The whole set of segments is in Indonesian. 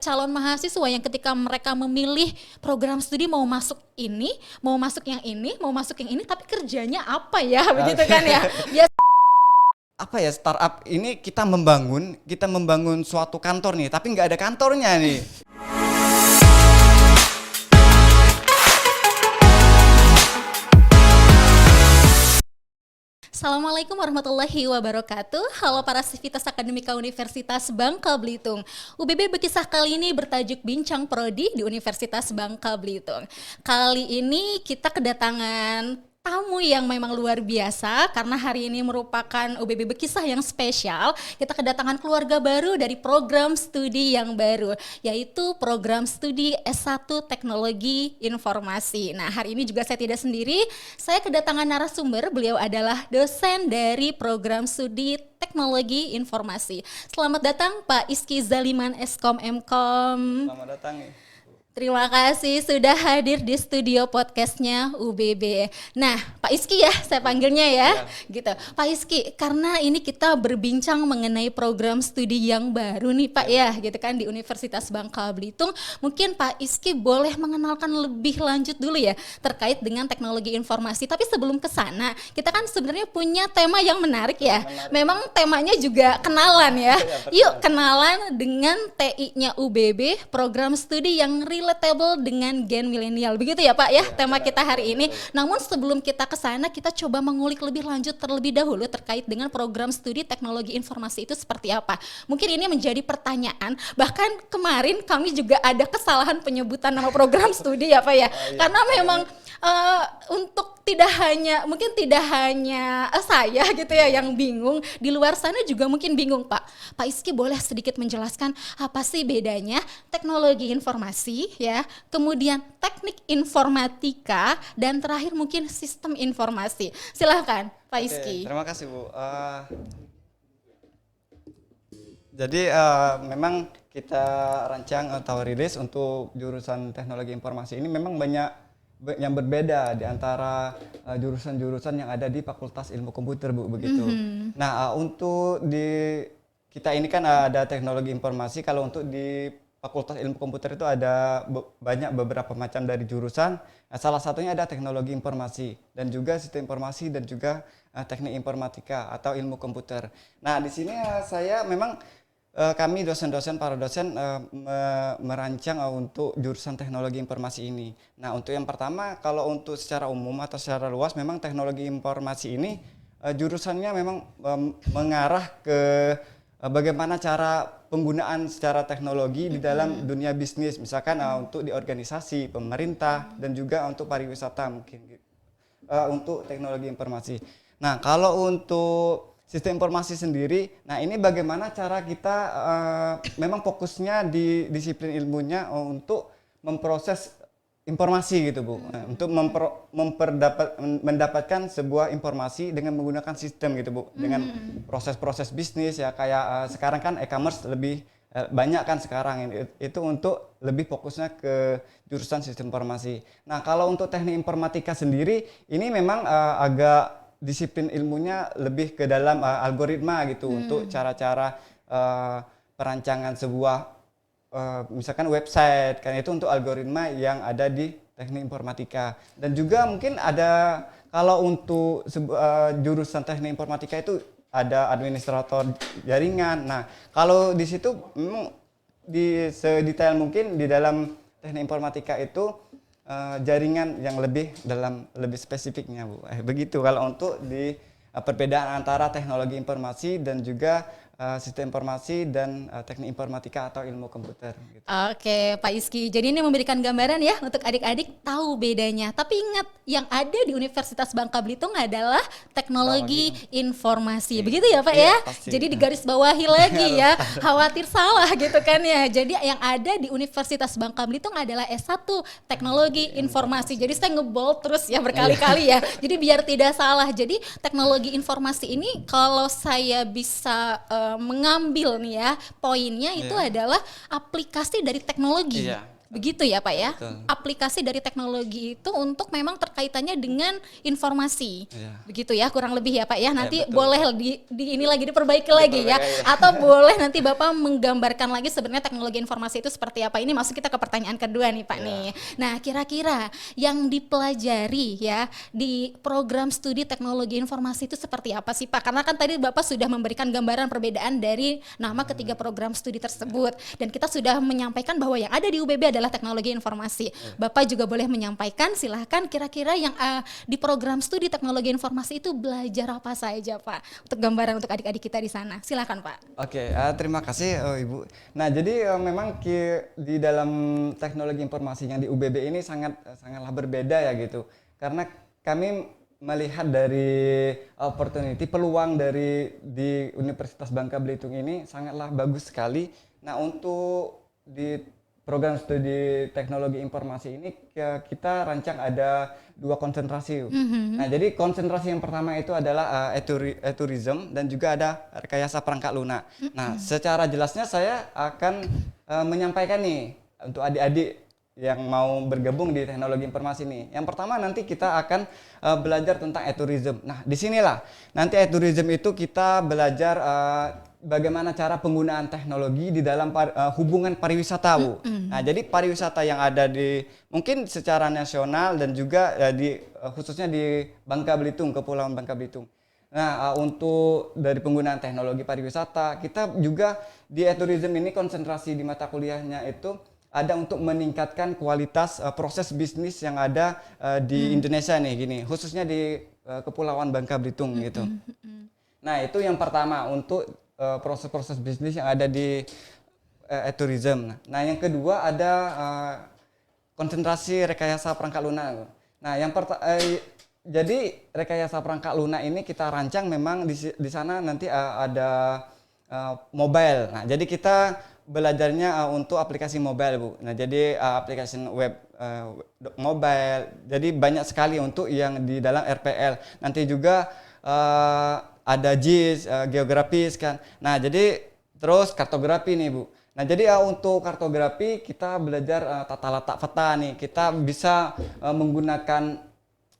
calon mahasiswa yang ketika mereka memilih program studi mau masuk ini, mau masuk yang ini, mau masuk yang ini, tapi kerjanya apa ya, begitu kan ya? Apa ya, startup ini kita membangun suatu kantor nih, tapi nggak ada kantornya nih. Assalamualaikum warahmatullahi wabarakatuh. Halo para sivitas akademika Universitas Bangka Belitung. UBB Bekisah kali ini bertajuk Bincang Prodi di Universitas Bangka Belitung. Kali ini kita kedatangan tamu yang memang luar biasa karena hari ini merupakan UBB Bekisah yang spesial. Kita kedatangan keluarga baru dari program studi yang baru, yaitu program studi S1 Teknologi Informasi. Nah, hari ini juga saya tidak sendiri, saya kedatangan narasumber. Beliau adalah dosen dari program studi Teknologi Informasi. Selamat datang Pak Izky Zaliman Eskom Mkom. Selamat datang. Terima kasih sudah hadir di studio podcastnya UBB. Nah, Pak Izky ya, saya panggilnya ya, gitu. Pak Izky, karena ini kita berbincang mengenai program studi yang baru nih Pak ya, gitu kan di Universitas Bangka Belitung. Mungkin Pak Izky boleh mengenalkan lebih lanjut dulu ya terkait dengan teknologi informasi. Tapi sebelum ke sana, kita kan sebenarnya punya tema yang menarik ya. Memang temanya juga kenalan ya. Yuk kenalan dengan TI-nya UBB, program studi yang relatable dengan gen milenial, begitu ya Pak ya, tema kita hari ini. Namun sebelum kita ke sana, kita coba mengulik lebih lanjut terlebih dahulu terkait dengan program studi teknologi informasi itu seperti apa. Mungkin ini menjadi pertanyaan, bahkan kemarin kami juga ada kesalahan penyebutan nama program studi ya Pak ya, karena memang untuk tidak hanya saya gitu ya yang bingung, di luar sana juga mungkin bingung Pak. Pak Izky boleh sedikit menjelaskan apa sih bedanya teknologi informasi ya, kemudian teknik informatika, dan terakhir mungkin sistem informasi. Silahkan Pak Izky. Terima kasih Bu. Jadi memang kita rancang atau rilis untuk jurusan teknologi informasi ini memang banyak yang berbeda di antara jurusan-jurusan yang ada di Fakultas Ilmu Komputer Bu, begitu. Nah, untuk di kita ini kan ada teknologi informasi. Kalau untuk di Fakultas Ilmu Komputer itu ada banyak beberapa macam dari jurusan. Salah satunya ada teknologi informasi dan juga sistem informasi dan juga teknik informatika atau ilmu komputer. Nah, di sini saya memang kami para dosen merancang untuk jurusan teknologi informasi ini. Nah, untuk yang pertama, kalau untuk secara umum atau secara luas, memang teknologi informasi ini jurusannya memang mengarah ke bagaimana cara penggunaan secara teknologi di dalam dunia bisnis, misalkan untuk di organisasi, pemerintah, dan juga untuk pariwisata mungkin untuk teknologi informasi. Nah, kalau untuk sistem informasi sendiri, nah ini bagaimana cara kita memang fokusnya di disiplin ilmunya untuk memproses informasi gitu Bu, untuk mendapatkan sebuah informasi dengan menggunakan sistem gitu Bu, dengan proses-proses bisnis ya, kayak sekarang kan e-commerce lebih banyak kan sekarang, itu untuk lebih fokusnya ke jurusan sistem informasi. Nah, kalau untuk teknik informatika sendiri, ini memang agak disiplin ilmunya lebih ke dalam algoritma gitu, untuk cara-cara perancangan sebuah misalkan website, kan itu untuk algoritma yang ada di teknik informatika. Dan juga mungkin ada, kalau untuk jurusan teknik informatika itu ada administrator jaringan. Nah, kalau di situ memang sedetail mungkin di dalam teknik informatika itu jaringan yang lebih spesifiknya Bu. Begitu kalau untuk di perbedaan antara teknologi informasi dan juga sistem informasi dan teknik informatika atau ilmu komputer gitu. Oke, Pak Izky. Jadi ini memberikan gambaran ya untuk adik-adik tahu bedanya. Tapi ingat, yang ada di Universitas Bangka Belitung adalah teknologi informasi. Begitu ya Pak ya? Pasti. Jadi digaris bawahi lagi ya. Khawatir salah gitu kan ya. Jadi yang ada di Universitas Bangka Belitung adalah S1 Teknologi Informasi. Jadi saya ngebold terus ya berkali-kali ya. Jadi biar tidak salah. Jadi teknologi informasi ini kalau saya bisa mengambil nih ya poinnya itu adalah aplikasi dari teknologi. Begitu ya Pak ya? Betul. Aplikasi dari teknologi itu untuk memang terkaitannya dengan informasi. Begitu ya, kurang lebih ya Pak ya. Nanti boleh ini lagi diperbaiki lagi ya. Atau boleh nanti Bapak menggambarkan lagi sebenarnya teknologi informasi itu seperti apa. Ini masuk kita ke pertanyaan kedua nih Pak nih. Nah, kira-kira yang dipelajari ya di program studi teknologi informasi itu seperti apa sih Pak? Karena kan tadi Bapak sudah memberikan gambaran perbedaan dari nama ketiga program studi tersebut. Dan kita sudah menyampaikan bahwa yang ada di UBB adalah teknologi informasi. Bapak juga boleh menyampaikan, silahkan kira-kira yang di program studi teknologi informasi itu belajar apa saja Pak? Untuk gambaran untuk adik-adik kita di sana. Silahkan Pak. Oke, terima kasih Ibu. Nah, jadi memang di dalam teknologi informasi yang di UBB ini sangatlah berbeda ya gitu. Karena kami melihat dari opportunity, peluang di Universitas Bangka Belitung ini sangatlah bagus sekali. Nah, untuk di program studi teknologi informasi ini kita rancang ada 2 konsentrasi. Nah, jadi konsentrasi yang pertama itu adalah e-tourism dan juga ada rekayasa perangkat lunak. Nah, secara jelasnya saya akan menyampaikan nih untuk adik-adik yang mau bergabung di teknologi informasi ini. Yang pertama nanti kita akan belajar tentang e-tourism. Nah, disinilah nanti e-tourism itu kita belajar bagaimana cara penggunaan teknologi di dalam hubungan pariwisata, Bu. Nah, jadi pariwisata yang ada di mungkin secara nasional dan juga khususnya di Bangka Belitung, Kepulauan Bangka Belitung. Nah, untuk dari penggunaan teknologi pariwisata, kita juga di e-tourism ini konsentrasi di mata kuliahnya itu ada untuk meningkatkan kualitas proses bisnis yang ada di Indonesia nih gini, khususnya di Kepulauan Bangka Belitung gitu. Nah, itu yang pertama untuk proses-proses bisnis yang ada di e-tourism. Nah, yang kedua ada konsentrasi rekayasa perangkat lunak. Nah, jadi rekayasa perangkat lunak ini kita rancang memang di sana nanti ada mobile. Nah, jadi kita belajarnya untuk aplikasi mobile, Bu. Nah, jadi aplikasi web mobile. Jadi banyak sekali untuk yang di dalam RPL. Nanti juga ada GIS, geografis kan. Nah, jadi terus kartografi nih, Bu. Nah, jadi untuk kartografi kita belajar tata letak peta nih. Kita bisa menggunakan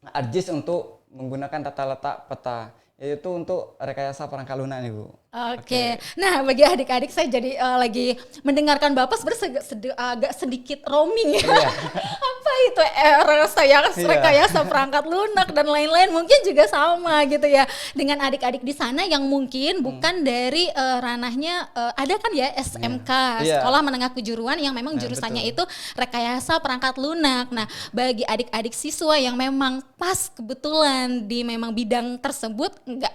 ArcGIS untuk menggunakan tata letak peta. Yaitu untuk rekayasa perangkat lunak nih, Bu. Oke. Nah, bagi adik-adik saya jadi lagi mendengarkan Bapak sebenarnya agak sedikit roaming ya. Apa itu rekayasa perangkat lunak dan lain-lain mungkin juga sama gitu ya dengan adik-adik di sana yang mungkin bukan dari ranahnya ada kan ya SMK, Sekolah Menengah Kejuruan yang memang jurusannya itu rekayasa perangkat lunak. Nah, bagi adik-adik siswa yang memang pas kebetulan di memang bidang tersebut nggak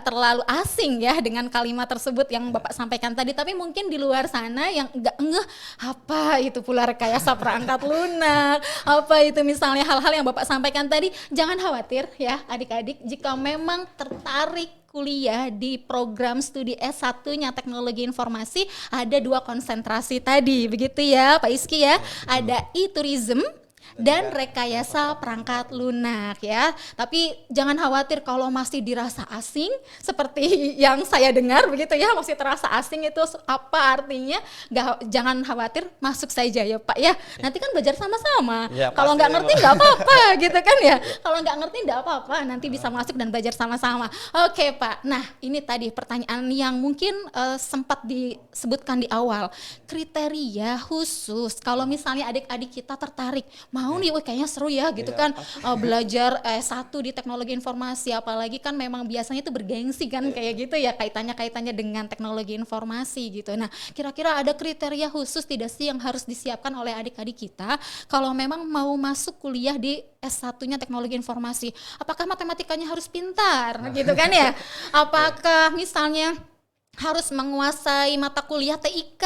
terlalu asing ya dengan kalimat tersebut yang Bapak sampaikan tadi, tapi mungkin di luar sana yang enggak ngeh apa itu pula rekayasa perangkat lunak, apa itu misalnya hal-hal yang Bapak sampaikan tadi. Jangan khawatir ya adik-adik, jika memang tertarik kuliah di program studi S1-nya Teknologi Informasi, ada 2 konsentrasi tadi, begitu ya Pak Iski ya. Ada e-tourism dan rekayasa perangkat lunak ya. Tapi jangan khawatir kalau masih dirasa asing seperti yang saya dengar begitu ya, masih terasa asing itu apa artinya, jangan khawatir, masuk saja ya Pak ya. Nanti kan belajar sama-sama. Ya, kalau nggak ngerti nggak apa-apa gitu kan ya. Kalau nggak ngerti nggak apa-apa, nanti bisa masuk dan belajar sama-sama. Oke Pak, nah ini tadi pertanyaan yang mungkin sempat disebutkan di awal. Kriteria khusus kalau misalnya adik-adik kita tertarik mau nih, kayaknya seru ya gitu kan belajar S1 di teknologi informasi, apalagi kan memang biasanya itu bergengsi kan kayak gitu ya kaitannya dengan teknologi informasi gitu. Nah, kira-kira ada kriteria khusus tidak sih yang harus disiapkan oleh adik-adik kita kalau memang mau masuk kuliah di S1-nya teknologi informasi? Apakah matematikanya harus pintar gitu kan ya? Apakah misalnya harus menguasai mata kuliah TIK?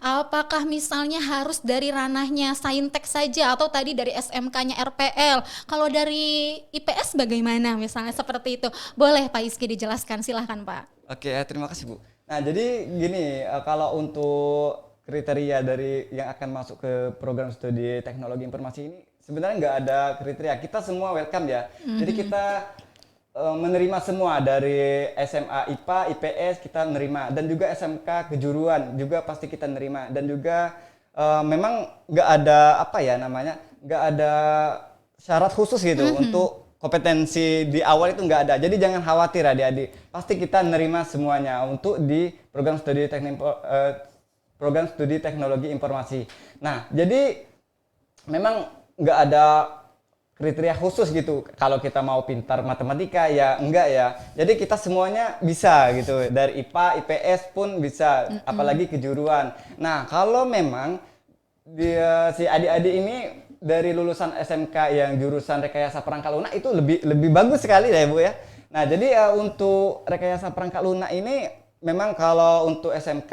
Apakah misalnya harus dari ranahnya saintek saja atau tadi dari SMK-nya RPL? Kalau dari IPS bagaimana misalnya seperti itu? Boleh Pak Iski dijelaskan, silahkan Pak. Oke, terima kasih Bu. Nah, jadi gini, kalau untuk kriteria dari yang akan masuk ke program studi teknologi informasi ini sebenarnya nggak ada kriteria, kita semua welcome ya. Jadi kita menerima semua dari SMA IPA, IPS kita menerima, dan juga SMK kejuruan juga pasti kita menerima, dan juga memang nggak ada apa ya namanya, nggak ada syarat khusus gitu untuk kompetensi di awal itu nggak ada. Jadi jangan khawatir adik-adik, pasti kita nerima semuanya untuk di program studi teknologi informasi. Nah, jadi memang nggak ada kriteria khusus gitu. Kalau kita mau pintar matematika ya enggak ya. Jadi kita semuanya bisa gitu. Dari IPA, IPS pun bisa, apalagi kejuruan. Nah, kalau memang si adik-adik ini dari lulusan SMK yang jurusan rekayasa perangkat lunak itu lebih bagus sekali ya Bu ya. Nah, jadi untuk rekayasa perangkat lunak ini memang kalau untuk SMK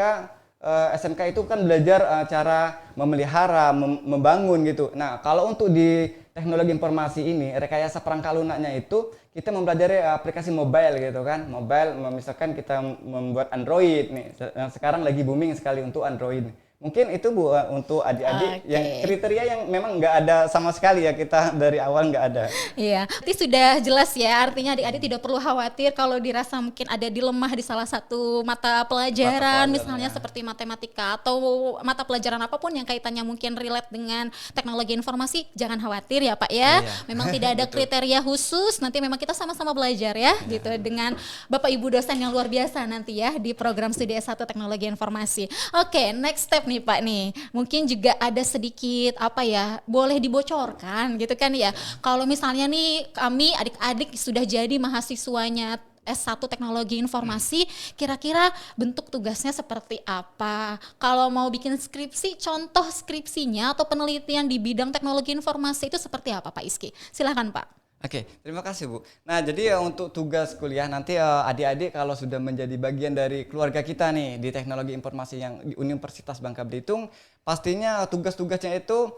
itu kan belajar cara memelihara, membangun gitu. Nah, kalau untuk di teknologi informasi ini, rekayasa perangkat lunaknya itu kita mempelajari aplikasi mobile gitu kan. Mobile, misalkan kita membuat Android nih. Sekarang lagi booming sekali untuk Android. Mungkin itu Bu untuk adik-adik yang kriteria yang memang nggak ada sama sekali ya, kita dari awal nggak ada. Iya, itu sudah jelas ya, artinya adik-adik tidak perlu khawatir kalau dirasa mungkin ada dilemah di salah satu mata pelajaran misalnya seperti matematika atau mata pelajaran apapun yang kaitannya mungkin relate dengan teknologi informasi, jangan khawatir ya Pak ya. Iya. Memang tidak ada kriteria khusus, nanti memang kita sama-sama belajar ya gitu dengan Bapak Ibu dosen yang luar biasa nanti ya di program studi S1 Teknologi Informasi. Oke, next step nih Pak nih, mungkin juga ada sedikit apa ya, boleh dibocorkan gitu kan ya. Kalau misalnya nih kami adik-adik sudah jadi mahasiswanya S1 Teknologi Informasi, kira-kira bentuk tugasnya seperti apa? Kalau mau bikin skripsi, contoh skripsinya atau penelitian di bidang teknologi informasi itu seperti apa Pak Iski? Silahkan Pak. Oke, terima kasih Bu. Nah, jadi untuk tugas kuliah nanti adik-adik kalau sudah menjadi bagian dari keluarga kita nih di teknologi informasi yang di Universitas Bangka Belitung, pastinya tugas-tugasnya itu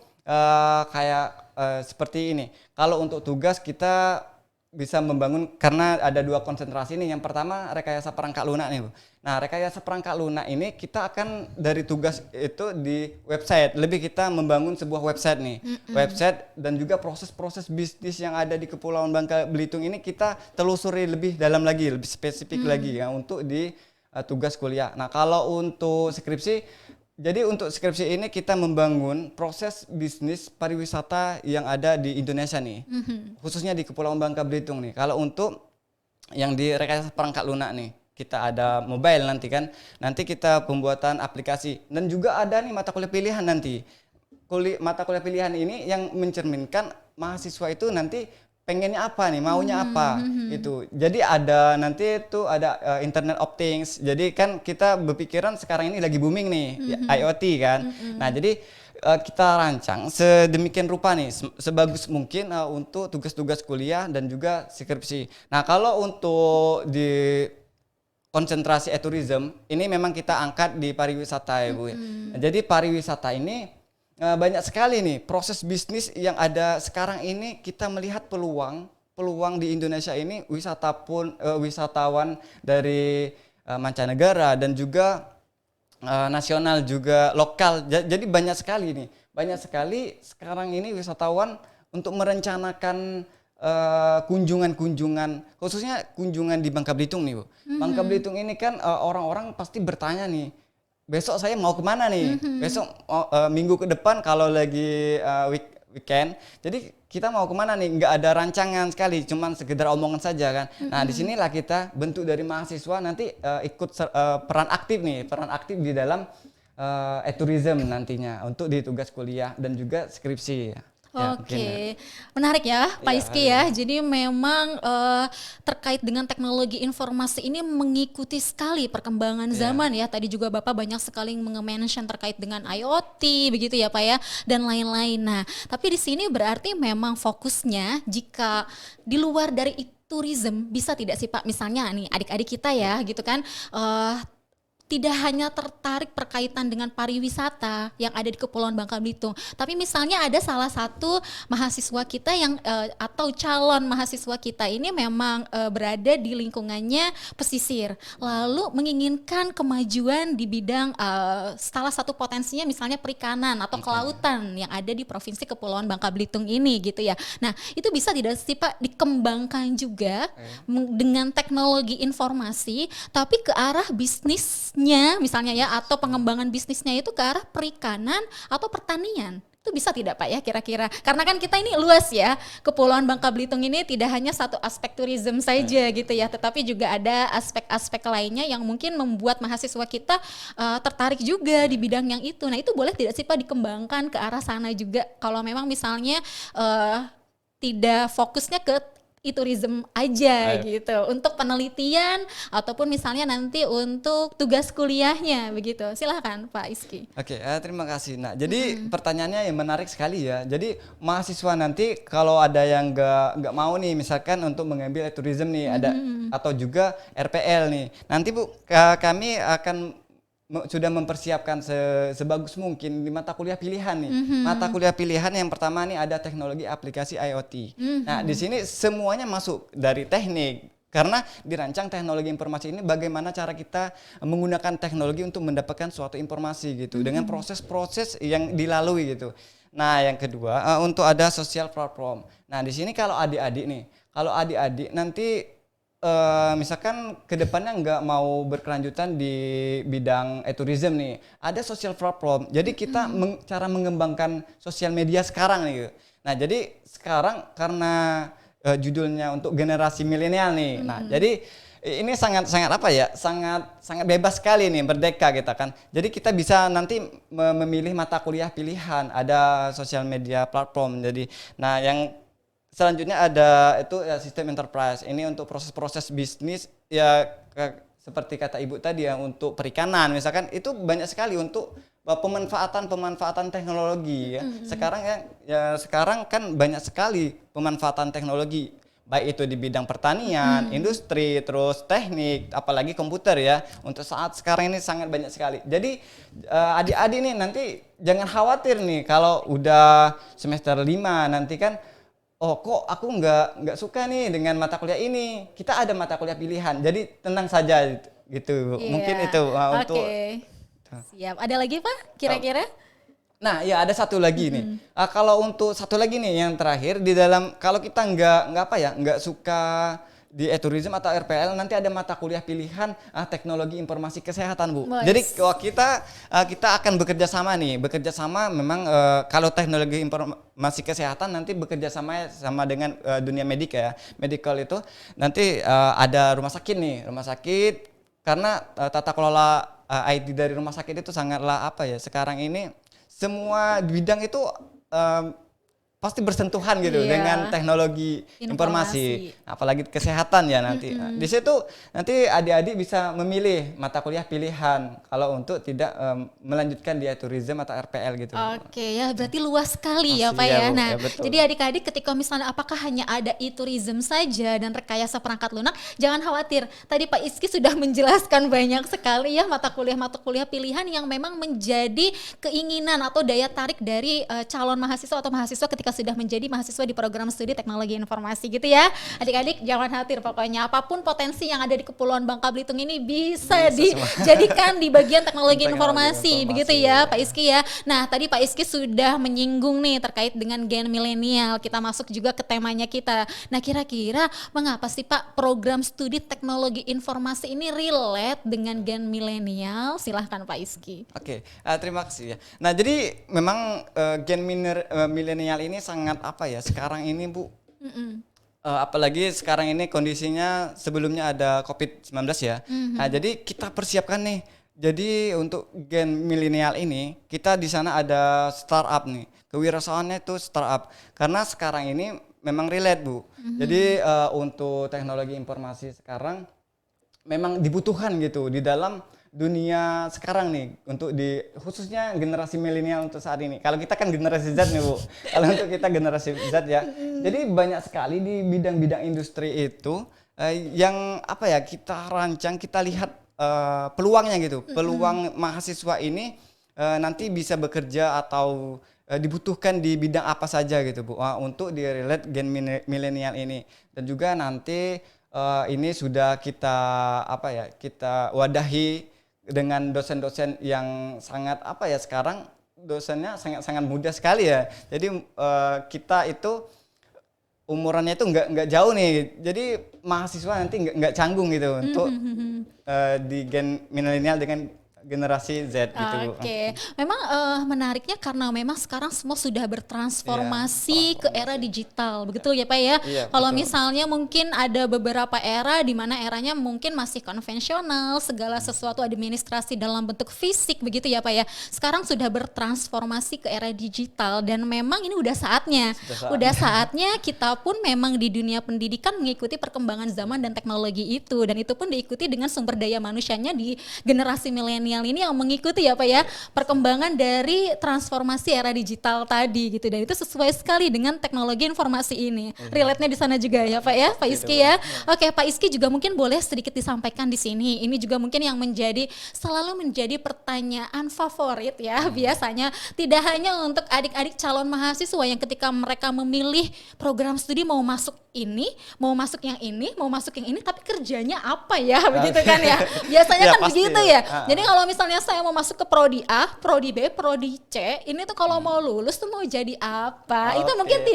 kayak seperti ini. Kalau untuk tugas kita bisa membangun, karena ada 2 konsentrasi nih. Yang pertama rekayasa perangkat lunak nih Bu. Nah, rekayasa perangkat lunak ini kita akan dari tugas itu di website. Lebih kita membangun sebuah website nih. Website dan juga proses-proses bisnis yang ada di Kepulauan Bangka Belitung ini kita telusuri lebih dalam lagi, lebih spesifik lagi ya untuk di tugas kuliah. Nah, kalau untuk skripsi, jadi untuk skripsi ini kita membangun proses bisnis pariwisata yang ada di Indonesia nih, khususnya di Kepulauan Bangka Belitung nih. Kalau untuk yang di rekayasa perangkat lunak nih, kita ada mobile nanti kan, nanti kita pembuatan aplikasi dan juga ada nih mata kuliah pilihan nanti. Mata kuliah pilihan ini yang mencerminkan mahasiswa itu nanti pengennya apa nih, maunya apa gitu. Jadi ada nanti itu ada Internet of Things. Jadi kan kita berpikiran sekarang ini lagi booming nih IoT kan. Nah, jadi kita rancang sedemikian rupa nih sebagus mungkin untuk tugas-tugas kuliah dan juga skripsi. Nah, kalau untuk di konsentrasi tourism ini memang kita angkat di pariwisata ya Bu. Jadi pariwisata ini banyak sekali nih proses bisnis yang ada sekarang ini. Kita melihat peluang di Indonesia ini wisatawan dari mancanegara dan juga nasional juga lokal. Jadi banyak sekali sekarang ini wisatawan untuk merencanakan kunjungan-kunjungan, khususnya kunjungan di Bangka Belitung nih Bu. Bangka Belitung ini kan orang-orang pasti bertanya nih, besok saya mau kemana nih? Besok minggu ke depan kalau lagi weekend. Jadi kita mau kemana nih? Nggak ada rancangan sekali, cuman sekedar omongan saja kan. Nah, disinilah kita bentuk dari mahasiswa nanti ikut peran aktif di dalam tourism nantinya untuk di tugas kuliah dan juga skripsi. Oke, menarik ya Pak Iski ya. Jadi memang terkait dengan teknologi informasi ini mengikuti sekali perkembangan zaman ya. Tadi juga Bapak banyak sekali mention terkait dengan IoT begitu ya Pak ya, dan lain-lain. Nah, tapi di sini berarti memang fokusnya jika di luar dari tourism bisa tidak sih Pak, misalnya nih adik-adik kita ya gitu kan, tidak hanya tertarik berkaitan dengan pariwisata yang ada di Kepulauan Bangka Belitung, tapi misalnya ada salah satu mahasiswa kita yang atau calon mahasiswa kita ini memang berada di lingkungannya pesisir, lalu menginginkan kemajuan di bidang salah satu potensinya misalnya perikanan atau kelautan yang ada di Provinsi Kepulauan Bangka Belitung ini gitu ya. Nah, itu bisa tidak sih Pak dikembangkan juga dengan teknologi informasi tapi ke arah bisnis arahnya misalnya ya, atau pengembangan bisnisnya itu ke arah perikanan atau pertanian. Itu bisa tidak Pak ya kira-kira? Karena kan kita ini luas ya, Kepulauan Bangka Belitung ini tidak hanya satu aspek tourism saja gitu ya, tetapi juga ada aspek-aspek lainnya yang mungkin membuat mahasiswa kita tertarik juga di bidang yang itu. Nah itu boleh tidak sih Pak dikembangkan ke arah sana juga, kalau memang misalnya tidak fokusnya ke tourism aja gitu, untuk penelitian ataupun misalnya nanti untuk tugas kuliahnya begitu. Silahkan Pak Iski. Oke, terima kasih. Nah, jadi pertanyaannya yang menarik sekali ya. Jadi mahasiswa nanti kalau ada yang nggak mau nih, misalkan untuk mengambil tourism nih, ada atau juga RPL nih. Nanti Bu, kami akan sudah mempersiapkan sebagus mungkin di mata kuliah pilihan nih. Mata kuliah pilihan yang pertama nih ada teknologi aplikasi IoT. Nah, di sini semuanya masuk dari teknik. Karena dirancang teknologi informasi ini bagaimana cara kita menggunakan teknologi untuk mendapatkan suatu informasi gitu dengan proses-proses yang dilalui gitu. Nah, yang kedua untuk ada social platform. Nah, di sini kalau adik-adik nanti misalkan kedepannya nggak mau berkelanjutan di bidang tourism nih, ada social platform. Jadi kita cara mengembangkan sosial media sekarang nih. Nah, jadi sekarang karena judulnya untuk generasi milenial nih. Nah, jadi ini sangat apa ya? Sangat bebas sekali nih, merdeka kita kan. Jadi kita bisa nanti memilih mata kuliah pilihan, ada sosial media platform. Jadi nah yang selanjutnya ada itu ya, sistem enterprise. Ini untuk proses-proses bisnis ya seperti kata Ibu tadi ya, untuk perikanan misalkan itu banyak sekali untuk pemanfaatan teknologi ya. Sekarang kan banyak sekali pemanfaatan teknologi, baik itu di bidang pertanian, industri, terus teknik, apalagi komputer ya. Untuk saat sekarang ini sangat banyak sekali. Jadi adik-adik nih nanti jangan khawatir nih kalau udah semester 5 nanti kan, oh kok aku nggak suka nih dengan mata kuliah ini. Kita ada mata kuliah pilihan, jadi tenang saja gitu. Yeah. Mungkin itu untuk. Siap. Ada lagi Pak kira-kira? Nah ya ada satu lagi nih. Kalau untuk satu lagi nih yang terakhir di dalam, kalau kita nggak suka di tourism atau RPL, nanti ada mata kuliah pilihan teknologi informasi kesehatan Bu. Nice. Jadi kita akan bekerja sama memang kalau teknologi informasi kesehatan nanti bekerja sama dengan dunia medika ya. Medical itu nanti ada rumah sakit karena tata kelola IT dari rumah sakit itu sangatlah apa ya, sekarang ini semua bidang itu pasti bersentuhan gitu dengan teknologi informasi, apalagi kesehatan ya nanti. Di situ nanti adik-adik bisa memilih mata kuliah pilihan kalau untuk tidak melanjutkan di tourism atau RPL gitu. Oke ya, berarti luas sekali ya Pak ya. Nah, jadi adik-adik ketika misalnya apakah hanya ada tourism saja dan rekayasa perangkat lunak, jangan khawatir. Tadi Pak Iski sudah menjelaskan banyak sekali ya mata kuliah pilihan yang memang menjadi keinginan atau daya tarik dari calon mahasiswa atau mahasiswa ketika sudah menjadi mahasiswa di program studi teknologi informasi gitu ya. Adik-adik jangan khawatir, pokoknya apapun potensi yang ada di Kepulauan Bangka Belitung ini bisa dijadikan di bagian teknologi informasi begitu ya Pak Iski ya. Nah tadi Pak Iski sudah menyinggung nih terkait dengan gen milenial, kita masuk juga ke temanya kita. Nah kira-kira mengapa sih Pak program studi teknologi informasi ini relate dengan gen milenial? Silahkan Pak Iski. Oke, terima kasih ya. Nah jadi memang gen milenial ini sangat apa ya sekarang ini Bu, apalagi sekarang ini kondisinya sebelumnya ada COVID-19 ya. Nah jadi kita persiapkan nih, jadi untuk gen milenial ini kita di sana ada startup nih, kewirausahaannya itu startup karena sekarang ini memang relate Bu. Jadi untuk teknologi informasi sekarang memang dibutuhkan gitu di dalam dunia sekarang nih, untuk khususnya generasi milenial untuk saat ini. Kalau kita kan generasi Z nih Bu. Kalau untuk kita generasi Z ya. Jadi banyak sekali di bidang-bidang industri itu yang apa ya, kita rancang, kita lihat peluangnya gitu. Peluang mahasiswa ini nanti bisa bekerja atau dibutuhkan di bidang apa saja gitu Bu. Untuk di-relate gen milenial ini. Dan juga nanti ini sudah kita wadahi dengan dosen-dosen yang sangat apa ya, sekarang dosennya sangat muda sekali ya. Jadi kita itu umurannya itu nggak jauh nih. Jadi mahasiswa nanti nggak canggung gitu untuk di gen milenial dengan generasi Z gitu Bu. Oke, memang menariknya karena memang sekarang semua sudah bertransformasi ke era digital, begitu ya Pak ya? Iya, Kalau betul. misalnya mungkin ada beberapa era di mana eranya mungkin masih konvensional, segala sesuatu administrasi dalam bentuk fisik, begitu ya Pak ya? Sekarang sudah bertransformasi ke era digital dan memang ini udah saatnya. Udah saatnya kita pun memang di dunia pendidikan mengikuti perkembangan zaman dan teknologi itu, dan itu pun diikuti dengan sumber daya manusianya di generasi milenial ini yang mengikuti ya Pak ya perkembangan dari transformasi era digital tadi gitu, dan itu sesuai sekali dengan teknologi informasi ini. Relate-nya di sana juga ya Pak ya, Pak Iski ya. Oke, Pak Iski juga mungkin boleh sedikit disampaikan di sini. Ini juga mungkin yang selalu menjadi pertanyaan favorit ya biasanya, tidak hanya untuk adik-adik calon mahasiswa yang ketika mereka memilih program studi mau masuk ini, mau masuk yang ini, mau masuk yang ini, tapi kerjanya apa ya, begitu kan ya. Biasanya Ya, kan pasti begitu ya. ya. Jadi kalau misalnya saya mau masuk ke prodi A, prodi B, prodi C, ini tuh kalau mau lulus tuh mau jadi apa? Itu Oke, mungkin pasti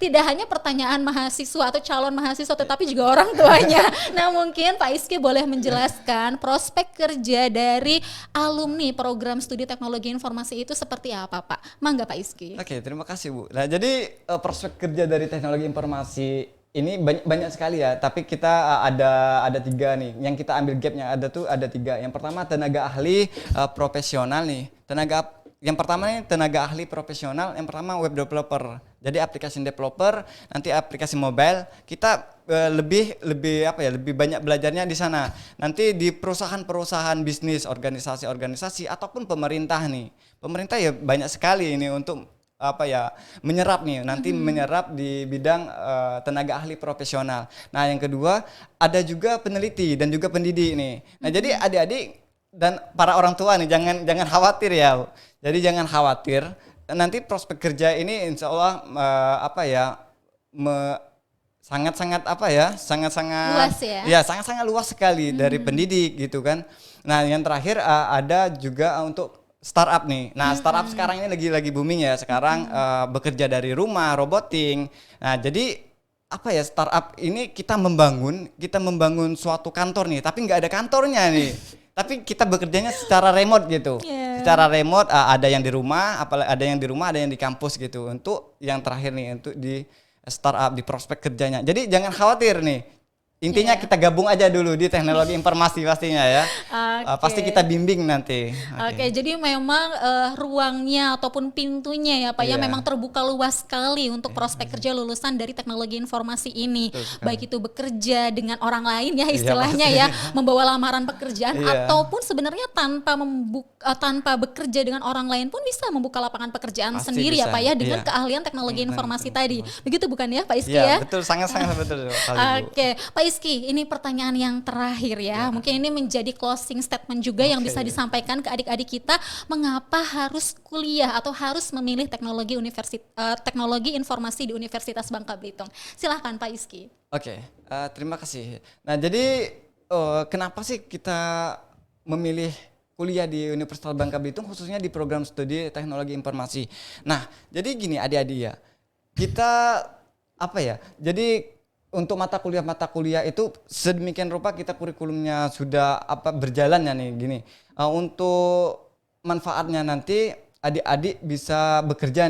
tidak hanya pertanyaan mahasiswa atau calon mahasiswa, tetapi juga orang tuanya. Nah, mungkin Pak Iski boleh menjelaskan prospek kerja dari alumni program studi teknologi informasi itu seperti apa, Pak? Mangga Pak Iski. Oke, terima kasih Bu. Nah, jadi prospek kerja dari teknologi informasi ini banyak sekali ya. Tapi kita ada 3 nih. Yang kita ambil gapnya ada 3. Yang pertama tenaga ahli profesional nih. Yang pertama nih tenaga ahli profesional. Yang pertama web developer. Jadi aplikasi developer, nanti aplikasi mobile. Kita lebih banyak belajarnya di sana. Nanti di perusahaan-perusahaan bisnis, organisasi-organisasi ataupun pemerintah nih. Pemerintah ya banyak sekali ini untuk menyerap nih, nanti menyerap di bidang tenaga ahli profesional. Nah, yang kedua ada juga peneliti dan juga pendidik nih. Nah, jadi adik-adik dan para orang tua nih jangan khawatir ya. Jadi jangan khawatir, nanti prospek kerja ini insya Allah sangat-sangat luas ya. Ya, sangat-sangat luas sekali dari pendidik gitu kan. Nah, yang terakhir ada juga untuk startup nih. Nah, startup sekarang ini lagi booming ya. Sekarang bekerja dari rumah, roboting. Nah, jadi startup ini kita membangun suatu kantor nih, tapi nggak ada kantornya nih. Tapi kita bekerjanya secara remote gitu. Yeah. Secara remote ada yang di rumah, ada yang di kampus gitu. Untuk yang terakhir nih untuk di startup, di prospek kerjanya. Jadi jangan khawatir nih. Intinya kita gabung aja dulu di teknologi informasi pastinya ya. Pasti kita bimbing nanti. Oke, jadi memang ruangnya ataupun pintunya ya Pak ya memang terbuka luas sekali untuk prospek kerja lulusan dari teknologi informasi ini. Baik itu bekerja dengan orang lain ya istilahnya ya, membawa lamaran pekerjaan ataupun sebenarnya tanpa bekerja dengan orang lain pun bisa membuka lapangan pekerjaan pasti sendiri bisa. Ya Pak ya dengan keahlian teknologi informasi tadi. Begitu bukan ya Pak Iski ya? Iya, betul, sangat-sangat betul. Oke, Pak Iski, ini pertanyaan yang terakhir ya. Mungkin ini menjadi closing statement juga yang bisa disampaikan ke adik-adik kita. Mengapa harus kuliah atau harus memilih teknologi informasi di Universitas Bangka Belitung? Silahkan Pak Iski. Oke, terima kasih. Nah, jadi kenapa sih kita memilih kuliah di Universitas Bangka Belitung khususnya di program studi teknologi informasi? Nah, jadi gini adik-adik ya. Kita jadi untuk mata kuliah itu sedemikian rupa kita kurikulumnya sudah berjalan ya nih gini. Untuk manfaatnya nanti adik-adik bisa bekerja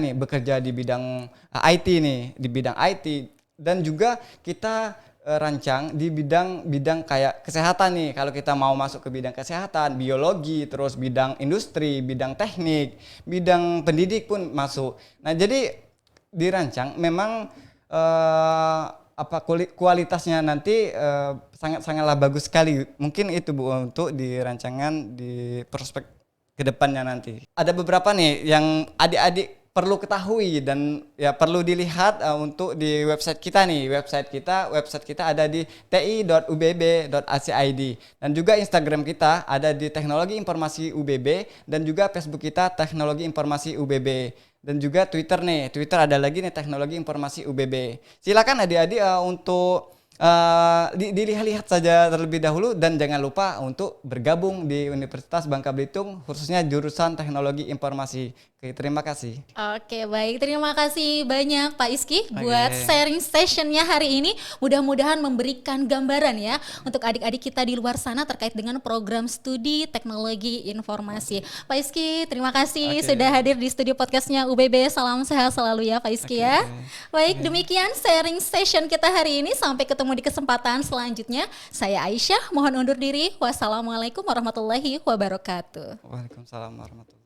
di bidang IT nih, di bidang IT, dan juga kita rancang di bidang kayak kesehatan nih. Kalau kita mau masuk ke bidang kesehatan, biologi, terus bidang industri, bidang teknik, bidang pendidik pun masuk. Nah, jadi dirancang memang kualitasnya nanti sangatlah bagus sekali. Mungkin itu Bu untuk di rancangan di prospek kedepannya nanti. Ada beberapa nih yang adik-adik perlu ketahui dan ya perlu dilihat untuk di website kita nih. Website kita ada di ti.ubb.ac.id dan juga Instagram kita ada di Teknologi Informasi UBB dan juga Facebook kita Teknologi Informasi UBB. Dan juga Twitter ada lagi nih Teknologi Informasi UBB. Silakan adik-adik untuk Dilihat-lihat saja terlebih dahulu dan jangan lupa untuk bergabung di Universitas Bangka Belitung khususnya jurusan Teknologi Informasi. Oke, terima kasih. Oke, baik. Terima kasih banyak Pak Iski buat sharing sessionnya hari ini. Mudah-mudahan memberikan gambaran ya untuk adik-adik kita di luar sana terkait dengan program studi teknologi informasi. Pak Iski, terima kasih sudah hadir di studio podcastnya UBB. Salam sehat selalu ya Pak Iski ya. Baik, demikian sharing session kita hari ini. Sampai ketemu di kesempatan selanjutnya. Saya Aisyah, mohon undur diri. Wassalamualaikum warahmatullahi wabarakatuh. Waalaikumsalam warahmatullahi wabarakatuh.